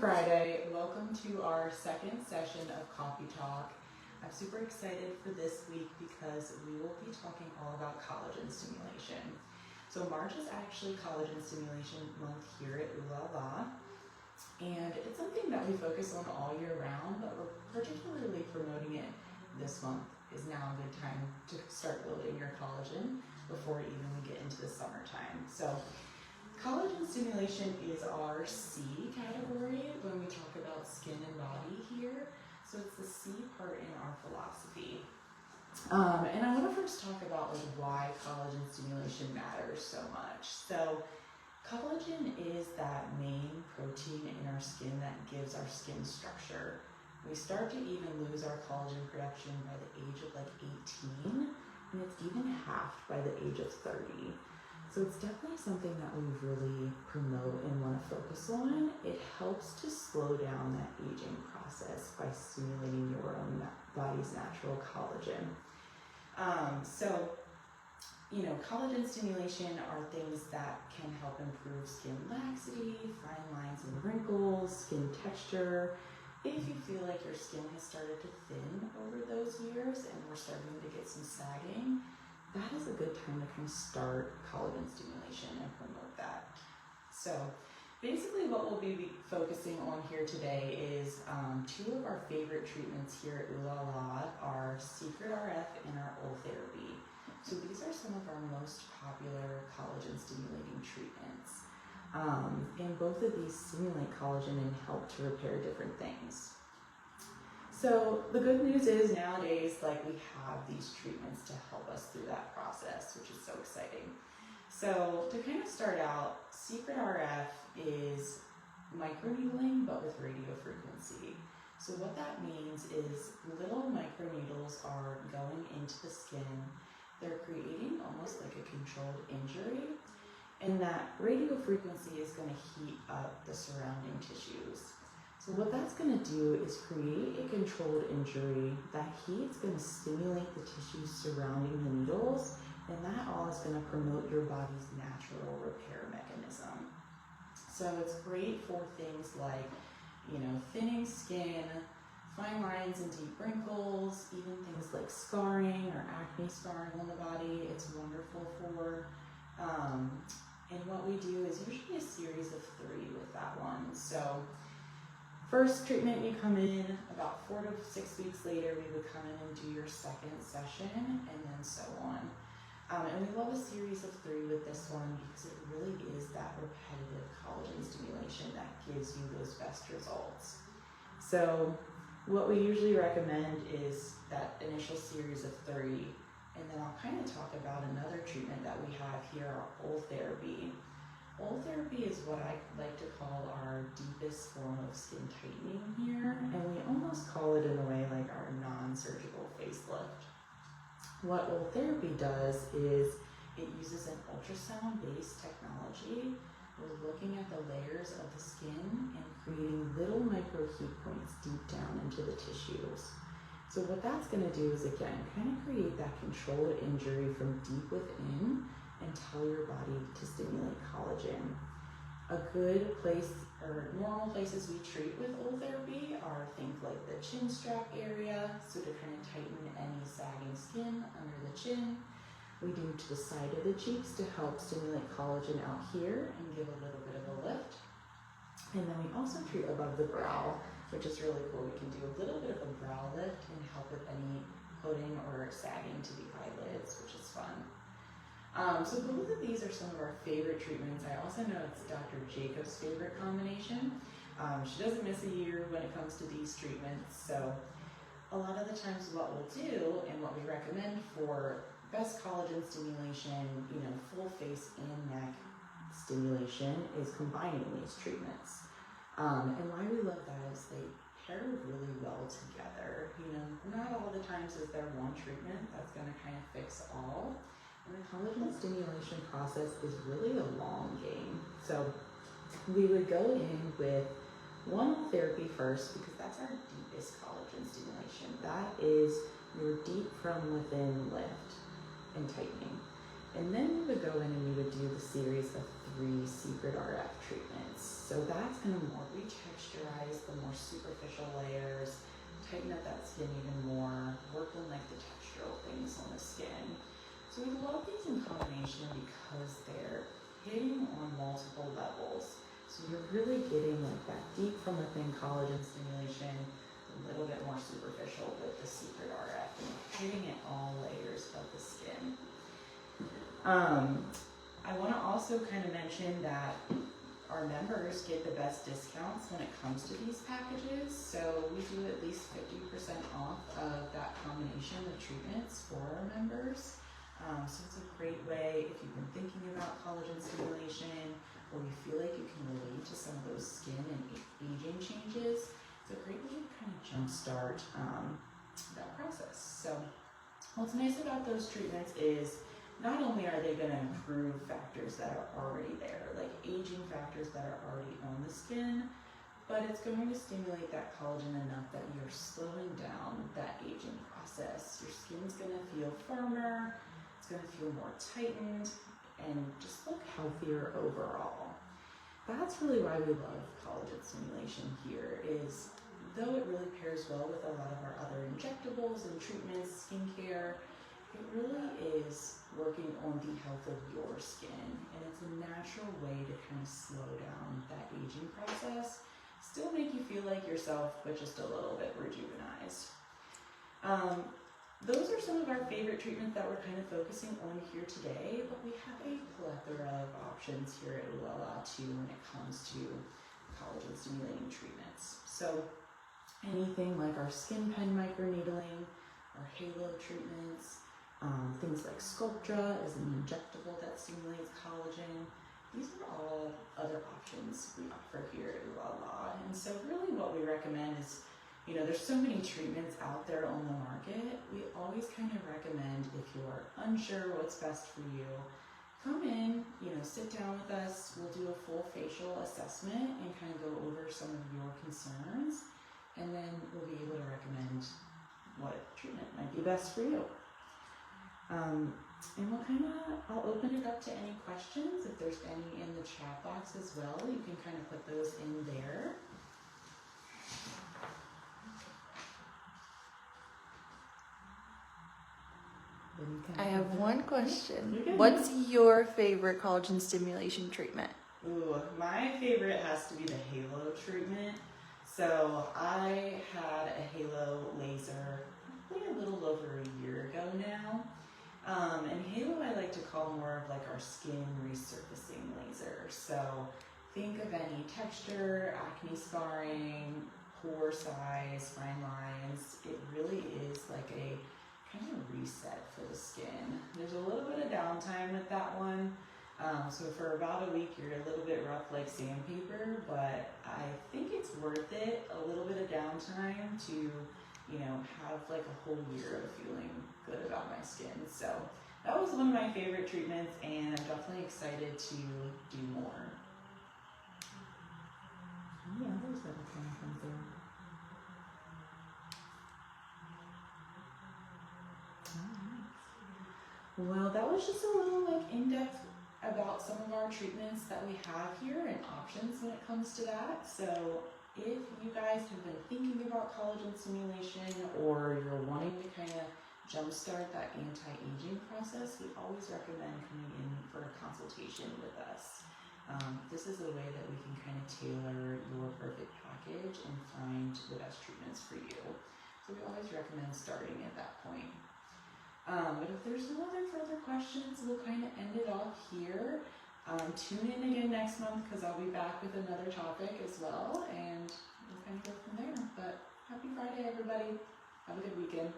Friday. Welcome to our second session of Coffee Talk. I'm super excited for this week because we will be talking all about collagen stimulation. So March is actually collagen stimulation month here at Ooh La La, and it's something that we focus on all year round, but we're particularly promoting it this month. Is now a good time to start building your collagen before even we get into the summertime. So collagen stimulation is our C category when we talk about skin and body here. So it's the C part in our philosophy. And I want to first talk about why collagen stimulation matters so much. So collagen is that main protein in our skin that gives our skin structure. We start to even lose our collagen production by the age of 18, and it's even halved by the age of 30. So it's definitely something that we really promote and want to focus on. It helps to slow down that aging process by stimulating your own body's natural collagen. Collagen stimulation are things that can help improve skin laxity, fine lines and wrinkles, skin texture. If you feel like your skin has started to thin over those years and we're starting to get some sagging, that is a good time to kind of start collagen stimulation and promote that. So basically what we'll be focusing on here today is two of our favorite treatments here at Ooh La La are Secret RF and our Oil Therapy. So these are some of our most popular collagen stimulating treatments. And both of these stimulate collagen and help to repair different things. So the good news is nowadays, we have these treatments to help us through that process, which is so exciting. So to kind of start out, Secret RF is microneedling, but with radio frequency. So what that means is little microneedles are going into the skin. They're creating almost like a controlled injury, and that radio frequency is going to heat up the surrounding tissues. So what that's going to do is create a controlled injury. That heat is going to stimulate the tissues surrounding the needles, and that all is going to promote your body's natural repair mechanism. So it's great for things like, thinning skin, fine lines and deep wrinkles, even things like scarring or acne scarring on the body. It's wonderful for. And what we do is usually a series of 3 with that one. So first treatment, you come in, about 4 to 6 weeks later, we would come in and do your second session, and then so on. And we love a series of 3 with this one because it really is that repetitive collagen stimulation that gives you those best results. So what we usually recommend is that initial series of 3, and then I'll kind of talk about another treatment that we have here, our Oil Therapy. Oil Therapy is what I like to call our deepest form of skin tightening here, and we almost call it in a way like our non-surgical facelift. What Oil Therapy does is it uses an ultrasound-based technology. We're looking at the layers of the skin and creating little micro heat points deep down into the tissues. So what that's going to do is, again, kind of create that controlled injury from deep within and tell your body to stimulate collagen. A good place, or normal places we treat with Oil Therapy are things like the chin strap area, so to kind of tighten any sagging skin under the chin. We do to the side of the cheeks to help stimulate collagen out here and give a little bit of a lift. And then we also treat above the brow, which is really cool. We can do a little bit of a brow lift and help with any coating or sagging to the eyelids, which is fun. So both of these are some of our favorite treatments. I also know it's Dr. Jacob's favorite combination. She doesn't miss a year when it comes to these treatments. So a lot of the times what we'll do and what we recommend for best collagen stimulation, full face and neck stimulation, is combining these treatments. And why we love that is they pair really well together. Not all the times is there one treatment that's going to kind of fix all. And the collagen stimulation process is really a long game. So we would go in with one Oil Therapy first because that's our deepest collagen stimulation. That is your deep from within lift and tightening. And then we would go in and we would do the series of 3 Secret RF treatments. So that's going to more retexturize the skin. So we love these in combination because they're hitting on multiple levels. So you're really getting like that deep from within collagen stimulation, a little bit more superficial with the secret RF, and hitting at all layers of the skin. I want to also kind of mention that our members get the best discounts when it comes to these packages. So we do at least 50% off of that combination of treatments for our members. So it's a great way if you've been thinking about collagen stimulation or you feel like you can relate to some of those skin and aging changes. It's a great way to kind of jumpstart that process. So what's nice about those treatments is not only are they going to improve factors that are already there, like aging factors that are already on the skin, but it's going to stimulate that collagen enough that you're slowing down that aging process. Your skin's going to feel firmer, it's going to feel more tightened, and just look healthier overall. That's really why we love collagen stimulation here, is though it really pairs well with a lot of our other injectables and treatments, skincare, it really is working on the health of your skin, and it's a natural way to kind of slow down that aging process, still make you feel like yourself, but just a little bit rejuvenized. Those are some of our favorite treatments that we're kind of focusing on here today, but we have a plethora of options here at Ulala too when it comes to collagen stimulating treatments. So anything like our skin pen microneedling, our halo treatments, things like Sculptra is an injectable that stimulates collagen. These are all other options we offer here at Ulala. And so really what we recommend is, there's so many treatments out there on the market. We always kind of recommend, if you're unsure what's best for you, come in, sit down with us. We'll do a full facial assessment and kind of go over some of your concerns. And then we'll be able to recommend what treatment might be best for you. And I'll open it up to any questions. If there's any in the chat box as well, you can kind of put those in there. I have one question. What's your favorite collagen stimulation treatment? Ooh, my favorite has to be the halo treatment. So I had a halo laser probably a little over a year ago now. And halo I like to call more of like our skin resurfacing laser. So think of any texture, acne scarring, pore size, fine lines. It really is like a kind of reset for the skin. There's a little bit of downtime with that one. So for about a week, you're a little bit rough like sandpaper, but I think it's worth it. A little bit of downtime to, have like a whole year of feeling good about my skin. So that was one of my favorite treatments, and I'm definitely excited to do more. Any others that are coming from there? Well, that was just a little in-depth about some of our treatments that we have here and options when it comes to that. So if you guys have been thinking about collagen stimulation or you're wanting to kind of jumpstart that anti-aging process, we always recommend coming in for a consultation with us. This is a way that we can kind of tailor your perfect package and find the best treatments for you. So we always recommend starting at that point. But if there's no other further questions, we'll kind of end it off here. Tune in again next month because I'll be back with another topic as well, and we'll kind of go from there. But happy Friday, everybody. Have a good weekend.